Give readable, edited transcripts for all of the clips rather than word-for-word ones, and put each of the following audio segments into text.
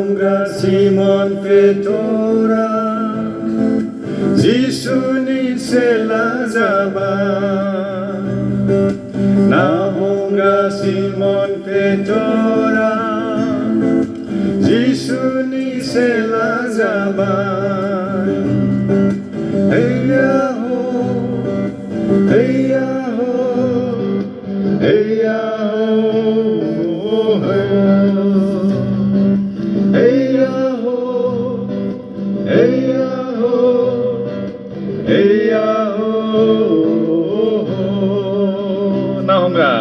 Nahonga Simon Petora Jisuni Selazaba Nahonga Simon Petora Jisuni Selazaba Hey Yaho Hey Yaho Hey Yaho Hey Yaho Hey Yaho Hey Yaho Nahonga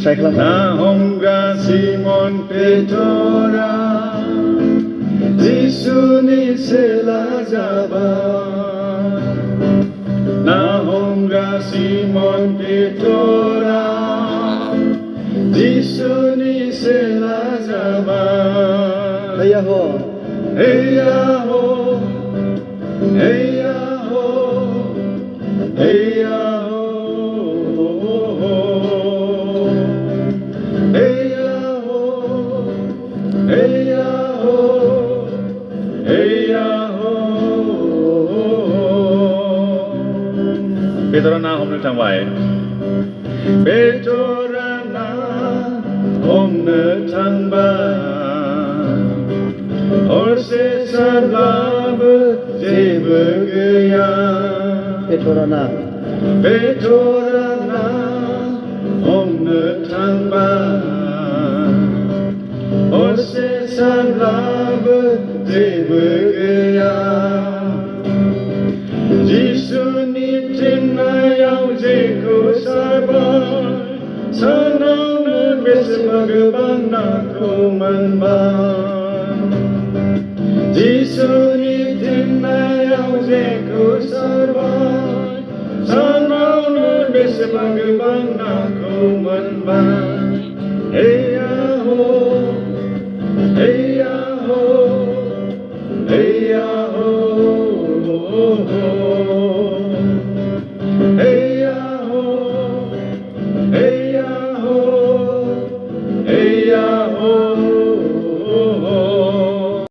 ใช่ครับ Nahonga Simon Petora Jisuni Selazaba Nahonga Simon Petora Jisuni Selazaba Hey Yaho Hey Yaho Hey Yaho Hey Yaho Hey Yaho Hey Yaho Hey Yaho Petora na hôm nay thằng vậy Petora na hôm nay thằng ba Orse salab jebgya Petorana Petorana om thang ba Orse salab jebgya Jisu ni tinna yau je ko sarba Sanam besmagban na ko manba Jisu ni tinna yau je ko sarva Sanam besmagban na ko manba Hey Yaho